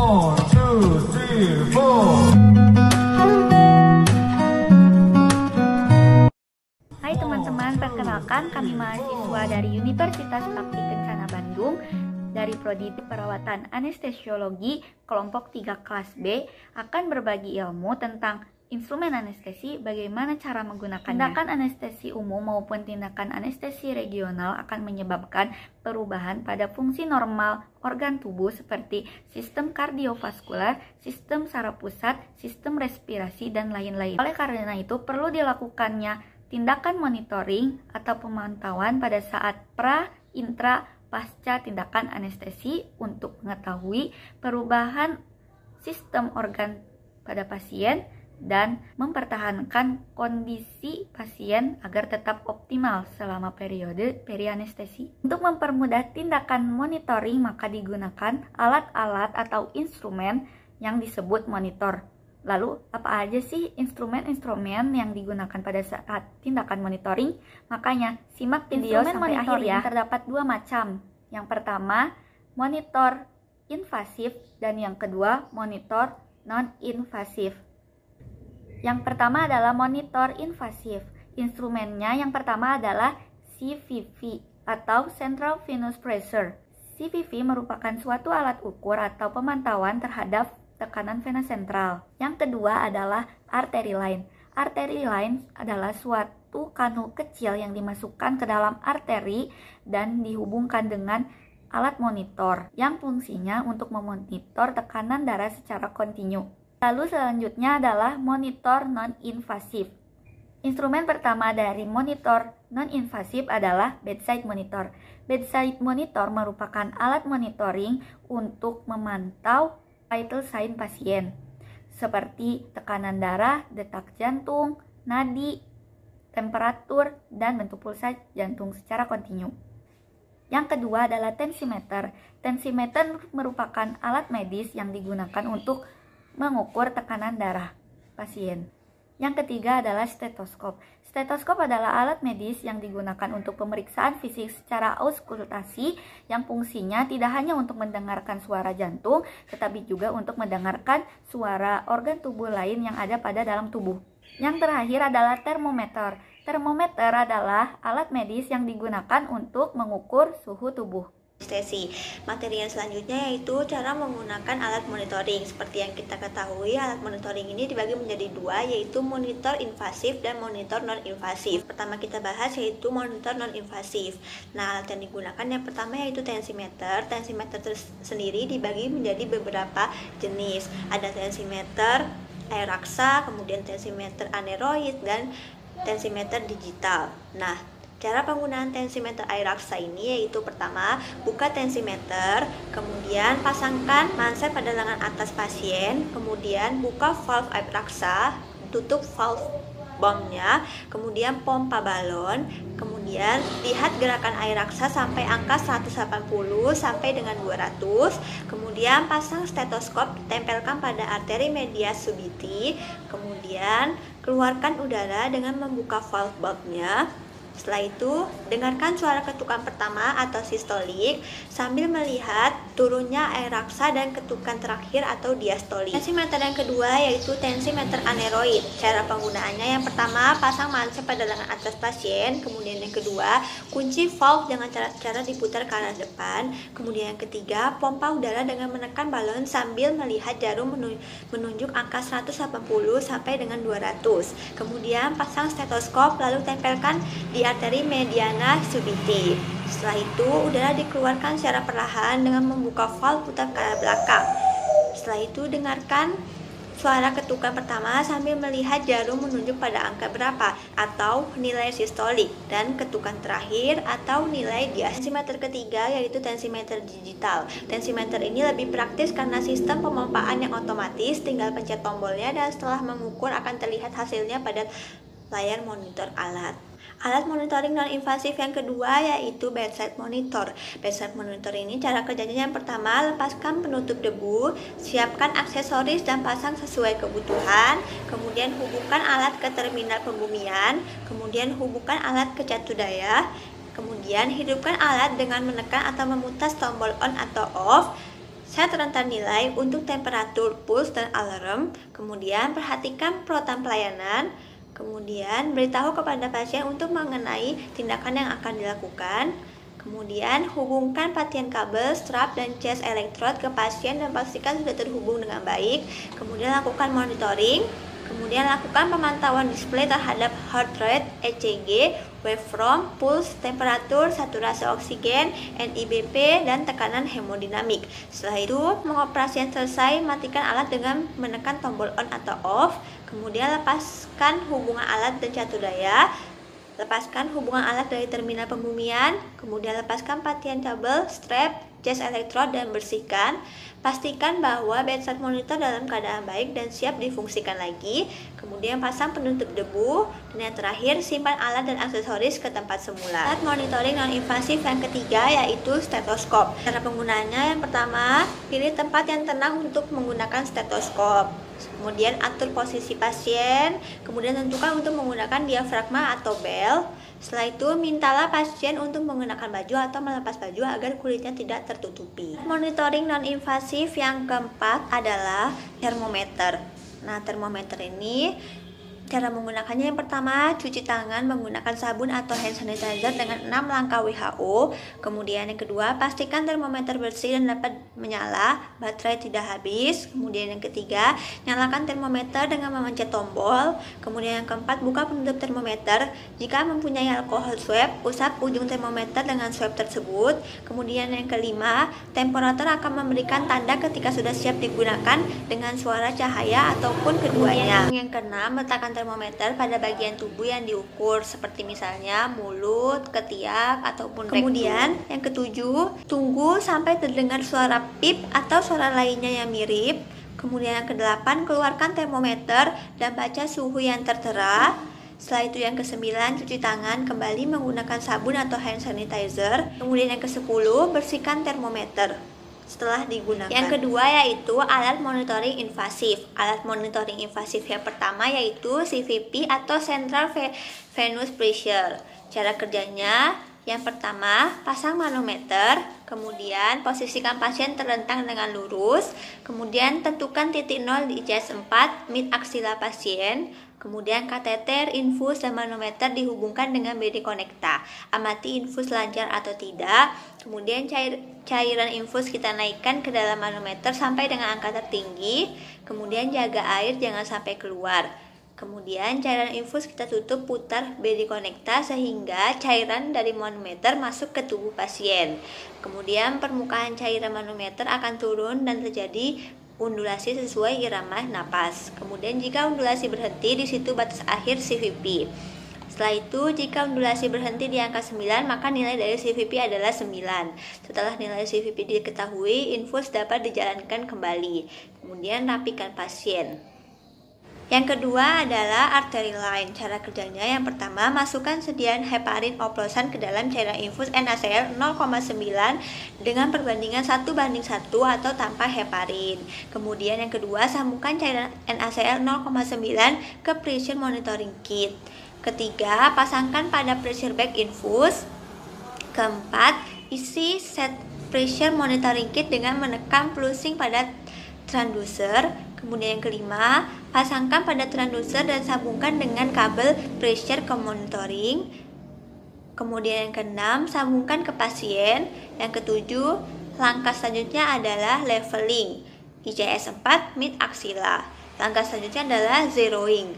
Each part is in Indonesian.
One, two, three, four. Hai teman-teman, perkenalkan kami mahasiswa dari Universitas Bakti Kencana Bandung dari Prodi Perawatan Anestesiologi kelompok 3 kelas B akan berbagi ilmu tentang instrumen anestesi, bagaimana cara menggunakannya. Tindakan anestesi umum maupun tindakan anestesi regional akan menyebabkan perubahan pada fungsi normal organ tubuh seperti sistem kardiovaskular, sistem saraf pusat, sistem respirasi, dan lain-lain. Oleh karena itu, perlu dilakukannya tindakan monitoring atau pemantauan pada saat pra, intra, pasca tindakan anestesi untuk mengetahui perubahan sistem organ pada pasien dan mempertahankan kondisi pasien agar tetap optimal selama periode perianestesi. Untuk mempermudah tindakan monitoring, maka digunakan alat-alat atau instrumen yang disebut monitor. Lalu, apa aja sih instrumen-instrumen yang digunakan pada saat tindakan monitoring? Makanya, simak video sampai akhir ya. Terdapat dua macam. Yang pertama, monitor invasif, dan yang kedua, monitor non-invasif. Yang pertama adalah monitor invasif. Instrumennya yang pertama adalah CVV atau Central Venous Pressure. CVV merupakan suatu alat ukur atau pemantauan terhadap tekanan vena sentral. Yang kedua adalah artery line. Artery line adalah suatu kanul kecil yang dimasukkan ke dalam arteri dan dihubungkan dengan alat monitor yang fungsinya untuk memonitor tekanan darah secara kontinu. Lalu selanjutnya adalah monitor non-invasif. Instrumen pertama dari monitor non-invasif adalah bedside monitor. Bedside monitor merupakan alat monitoring untuk memantau vital sign pasien, seperti tekanan darah, detak jantung, nadi, temperatur, dan bentuk pulsa jantung secara kontinu. Yang kedua adalah tensimeter. Tensimeter merupakan alat medis yang digunakan untuk mengukur tekanan darah pasien. Yang ketiga adalah stetoskop. Stetoskop adalah alat medis yang digunakan untuk pemeriksaan fisik secara auskultasi yang fungsinya tidak hanya untuk mendengarkan suara jantung, tetapi juga untuk mendengarkan suara organ tubuh lain yang ada pada dalam tubuh. Yang terakhir adalah termometer. Termometer adalah alat medis yang digunakan untuk mengukur suhu tubuh. Materi yang selanjutnya yaitu cara menggunakan alat monitoring. Seperti yang kita ketahui, alat monitoring ini dibagi menjadi dua, yaitu monitor invasif dan monitor non-invasif. Pertama kita bahas yaitu monitor non-invasif. Nah, alat yang digunakan yang pertama yaitu tensimeter. Tensimeter sendiri dibagi menjadi beberapa jenis. Ada tensimeter air raksa, kemudian tensimeter aneroid, dan tensimeter digital. Nah, cara penggunaan tensimeter air raksa ini yaitu pertama, buka tensimeter, kemudian pasangkan manset pada lengan atas pasien, kemudian buka valve air raksa, tutup valve bombnya, kemudian pompa balon, kemudian lihat gerakan air raksa sampai angka 180 sampai dengan 200, kemudian pasang stetoskop, tempelkan pada arteri medias subiti, kemudian keluarkan udara dengan membuka valve bombnya. Setelah itu, dengarkan suara ketukan pertama atau sistolik sambil melihat turunnya air raksa dan ketukan terakhir atau diastolik. Tensimeter yang kedua yaitu tensimeter aneroid. Cara penggunaannya yang pertama, pasang manset pada lengan atas pasien. Kemudian yang kedua, kunci valve dengan cara diputar ke arah depan. Kemudian yang ketiga, pompa udara dengan menekan balon sambil melihat jarum menunjuk angka 180 sampai dengan 200. Kemudian pasang stetoskop lalu tempelkan di arteri mediana subiti. Setelah itu, udara dikeluarkan secara perlahan dengan membuka valve putar ke arah belakang. Setelah itu, dengarkan suara ketukan pertama sambil melihat jarum menunjuk pada angka berapa atau nilai sistolik, dan ketukan terakhir atau nilai diastolik. Tensimeter ketiga yaitu tensimeter digital. Tensimeter ini lebih praktis karena sistem pemompaan yang otomatis, tinggal pencet tombolnya dan setelah mengukur akan terlihat hasilnya pada layar monitor alat. Alat monitoring non-invasif yang kedua yaitu bedside monitor. Bedside monitor ini cara kerjanya yang pertama, lepaskan penutup debu, siapkan aksesoris dan pasang sesuai kebutuhan, kemudian hubungkan alat ke terminal pembumian, kemudian hubungkan alat ke catu daya, kemudian hidupkan alat dengan menekan atau memutar tombol on atau off. Set rentan nilai untuk temperatur, puls, dan alarm. Kemudian perhatikan protokol pelayanan. Kemudian beritahu kepada pasien untuk mengenai tindakan yang akan dilakukan. Kemudian hubungkan patian kabel, strap, dan cas elektrod ke pasien dan pastikan sudah terhubung dengan baik. Kemudian lakukan monitoring. Kemudian lakukan pemantauan display terhadap heart rate, ECG, waveform, pulse, temperatur, saturasi oksigen, NIBP, dan tekanan hemodinamik. Setelah itu, pengoperasian selesai, matikan alat dengan menekan tombol on atau off. Kemudian lepaskan hubungan alat dan catur daya. Lepaskan hubungan alat dari terminal pembumian, kemudian lepaskan patian kabel, strap, cas elektrod, dan bersihkan. Pastikan bahwa bedside monitor dalam keadaan baik dan siap difungsikan lagi. Kemudian pasang penutup debu, dan yang terakhir simpan alat dan aksesoris ke tempat semula. Alat monitoring non-invasif yang ketiga yaitu stetoskop. Cara penggunaannya yang pertama, pilih tempat yang tenang untuk menggunakan stetoskop. Kemudian atur posisi pasien, kemudian tentukan untuk menggunakan diafragma atau bel. Setelah itu mintalah pasien untuk menggunakan baju atau melepas baju agar kulitnya tidak tertutupi. Monitoring non-invasif yang keempat adalah termometer. Nah, termometer ini cara menggunakannya yang pertama, cuci tangan menggunakan sabun atau hand sanitizer dengan 6 langkah WHO. Kemudian yang kedua, pastikan termometer bersih dan dapat menyala, baterai tidak habis. Kemudian yang ketiga, nyalakan termometer dengan memencet tombol. Kemudian yang keempat, buka penutup termometer. Jika mempunyai alkohol swab, usap ujung termometer dengan swab tersebut. Kemudian yang kelima, temperatur akan memberikan tanda ketika sudah siap digunakan dengan suara cahaya ataupun keduanya. Yang keenam, letakkan termometer pada bagian tubuh yang diukur seperti misalnya mulut, ketiak, ataupun rektum. Kemudian yang ketujuh, tunggu sampai terdengar suara pip atau suara lainnya yang mirip. Kemudian yang kedelapan, keluarkan termometer dan baca suhu yang tertera. Setelah itu yang kesembilan, cuci tangan kembali menggunakan sabun atau hand sanitizer. Kemudian yang kesepuluh, bersihkan termometer setelah digunakan. Yang kedua yaitu alat monitoring invasif. Alat monitoring invasif yang pertama yaitu CVP atau Central Venous Pressure. Cara kerjanya yang pertama, pasang manometer, kemudian posisikan pasien terlentang dengan lurus, kemudian tentukan titik 0 di ICS 4 mid aksila pasien. Kemudian kateter, infus, dan manometer dihubungkan dengan BD konekta. Amati infus lancar atau tidak. Kemudian cairan infus kita naikkan ke dalam manometer sampai dengan angka tertinggi. Kemudian jaga air jangan sampai keluar. Kemudian cairan infus kita tutup putar BD konekta sehingga cairan dari manometer masuk ke tubuh pasien. Kemudian permukaan cairan manometer akan turun dan terjadi undulasi sesuai irama napas. Kemudian jika undulasi berhenti, di situ batas akhir CVP. Setelah itu, jika undulasi berhenti di angka 9, maka nilai dari CVP adalah 9. Setelah nilai CVP diketahui, infus dapat dijalankan kembali. Kemudian rapikan pasien. Yang kedua adalah artery line. Cara kerjanya yang pertama, masukkan sediaan heparin oplosan ke dalam cairan infus NaCl 0,9 dengan perbandingan 1:1 atau tanpa heparin. Kemudian yang kedua, sambungkan cairan NaCl 0,9 ke pressure monitoring kit. Ketiga, pasangkan pada pressure bag infus. Keempat, isi set pressure monitoring kit dengan menekan plusing pada transducer. Kemudian yang kelima, pasangkan pada transducer dan sambungkan dengan kabel pressure ke monitoring. Kemudian yang keenam, sambungkan ke pasien. Yang ketujuh, langkah selanjutnya adalah leveling ICS 4 mid axilla. Langkah selanjutnya adalah zeroing,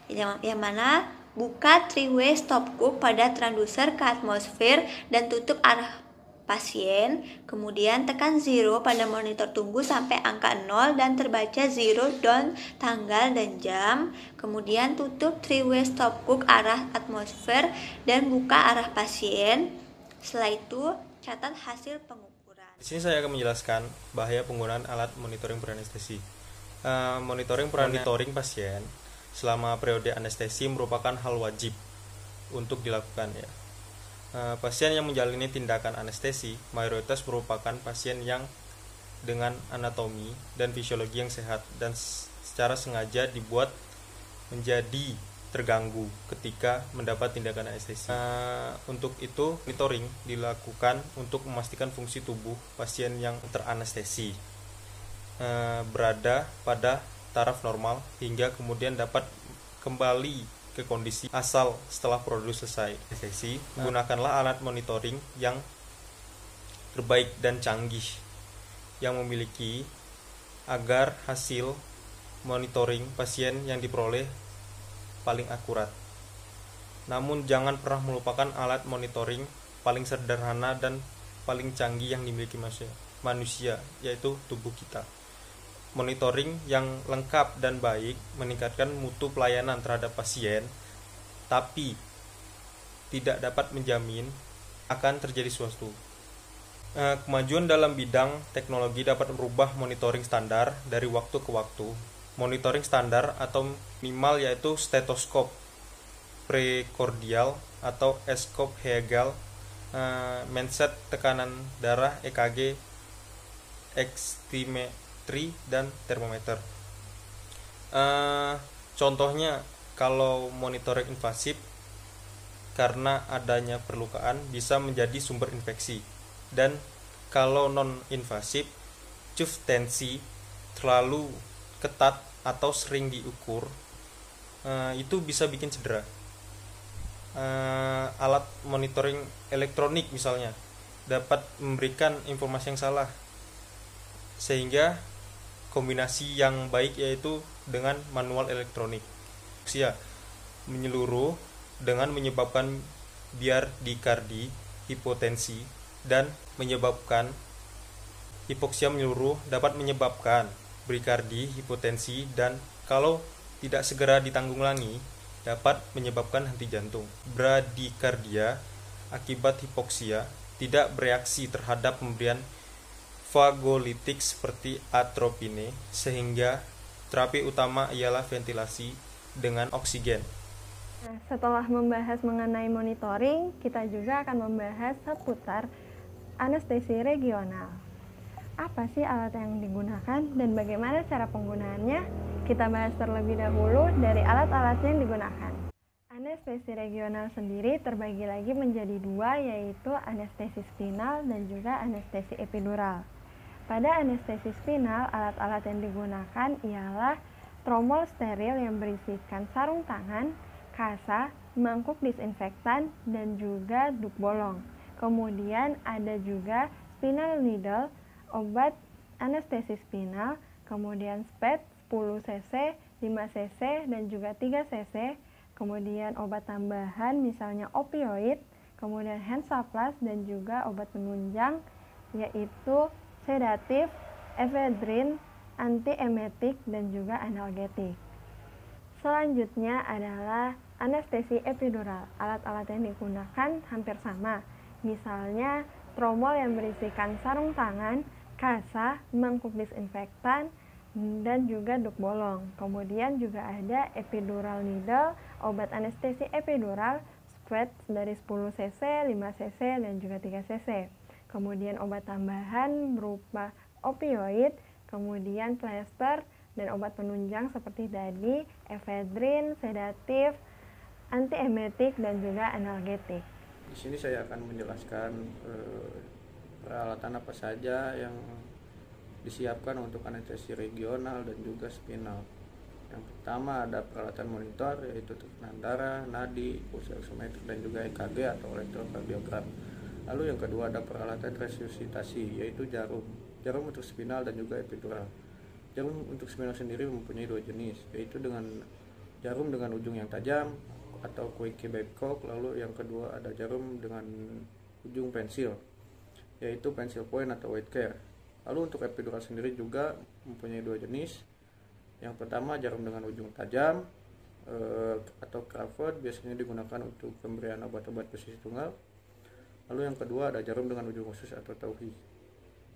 yang mana buka 3-way stopcock pada transducer ke atmosfer dan tutup arah pasien. Kemudian tekan 0 pada monitor tunggu sampai angka 0 dan terbaca 0 down tanggal dan jam. Kemudian tutup 3-way stopcock arah atmosfer dan buka arah pasien. Setelah itu catat hasil pengukuran. Di sini saya akan menjelaskan bahaya penggunaan alat monitoring beranestesi. Monitoring pasien selama periode anestesi merupakan hal wajib untuk dilakukan ya. Pasien yang menjalani tindakan anestesi mayoritas merupakan pasien yang dengan anatomi dan fisiologi yang sehat dan secara sengaja dibuat menjadi terganggu ketika mendapat tindakan anestesi. Untuk itu, monitoring dilakukan untuk memastikan fungsi tubuh pasien yang teranestesi berada pada taraf normal hingga kemudian dapat kembali ke kondisi asal setelah prosedur selesai anestesi. Gunakanlah alat monitoring yang terbaik dan canggih yang memiliki agar hasil monitoring pasien yang diperoleh paling akurat. Namun jangan pernah melupakan alat monitoring paling sederhana dan paling canggih yang dimiliki manusia, yaitu tubuh kita. Monitoring yang lengkap dan baik meningkatkan mutu pelayanan terhadap pasien, tapi tidak dapat menjamin akan terjadi sesuatu. Kemajuan dalam bidang teknologi dapat merubah monitoring standar dari waktu ke waktu. Monitoring standar atau minimal yaitu stetoskop prekordial atau eskop Hegel, mindset tekanan darah EKG, oximetri, dan termometer. Contohnya kalau monitoring invasif karena adanya perlukaan bisa menjadi sumber infeksi, dan kalau non invasif cuff tensi terlalu ketat atau sering diukur itu bisa bikin cedera. Alat monitoring elektronik misalnya dapat memberikan informasi yang salah, sehingga kombinasi yang baik yaitu dengan manual elektronik menyeluruh dengan menyebabkan biardikardi, hipotensi, dan menyebabkan hipoksia menyeluruh dapat menyebabkan brikardi, hipotensi, dan kalau tidak segera ditanggulangi dapat menyebabkan henti jantung. Bradikardia akibat hipoksia tidak bereaksi terhadap pemberian fagolitik seperti atropine, sehingga terapi utama ialah ventilasi dengan oksigen. Nah, setelah membahas mengenai monitoring, kita juga akan membahas seputar anestesi regional. Apa sih alat yang digunakan dan bagaimana cara penggunaannya? Kita bahas terlebih dahulu dari alat-alat yang digunakan. Anestesi regional sendiri terbagi lagi menjadi dua, yaitu anestesi spinal dan juga anestesi epidural. Pada anestesi spinal, alat-alat yang digunakan ialah tromol steril yang berisikan sarung tangan, kasa, mangkuk disinfektan, dan juga duk bolong. Kemudian ada juga spinal needle, obat anestesi spinal, kemudian SPED 10 cc, 5 cc, dan juga 3 cc, kemudian obat tambahan misalnya opioid, kemudian hansaplast, dan juga obat penunjang yaitu sedatif, efedrin, antiemetik, dan juga analgetik. Selanjutnya adalah anestesi epidural. Alat-alat yang digunakan hampir sama, misalnya tromol yang berisikan sarung tangan, kasa, mangkuk disinfektan, dan juga duk bolong. Kemudian juga ada epidural needle, obat anestesi epidural, SPED dari 10 cc, 5 cc, dan juga 3 cc. Kemudian obat tambahan berupa opioid, kemudian plester, dan obat penunjang seperti tadi, efedrin, sedatif, antiemetik, dan juga analgetik. Di sini saya akan menjelaskan peralatan apa saja yang disiapkan untuk anestesi regional dan juga spinal. Yang pertama ada peralatan monitor, yaitu tekanan darah, nadi, pulsa oximetri, dan juga EKG atau elektrokardiogram. Lalu yang kedua ada peralatan resusitasi, yaitu jarum untuk spinal dan juga epidural. Jarum untuk spinal sendiri mempunyai dua jenis, yaitu dengan jarum dengan ujung yang tajam atau Koike Babcock. Lalu yang kedua ada jarum dengan ujung pensil, yaitu pencil point atau Whitecare. Lalu untuk epidural sendiri juga mempunyai dua jenis. Yang pertama jarum dengan ujung tajam atau Crawford, biasanya digunakan untuk pemberian obat-obat dosis tunggal. Lalu yang kedua ada jarum dengan ujung khusus atau Tauhi,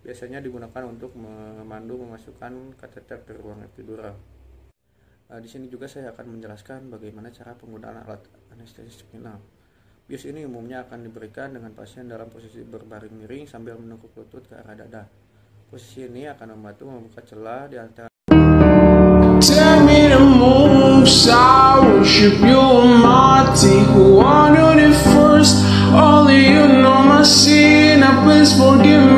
biasanya digunakan untuk memandu memasukkan kateter ke ruang epidural. Di sini juga saya akan menjelaskan bagaimana cara penggunaan alat anestesi spinal. Bius ini umumnya akan diberikan dengan pasien dalam posisi berbaring miring sambil menekuk lutut ke arah dada. Posisi ini akan membantu membuka celah di antara Tell me to move, sorry. worship you, Almighty, who honored it first. Only you know my sin, now please forgive me.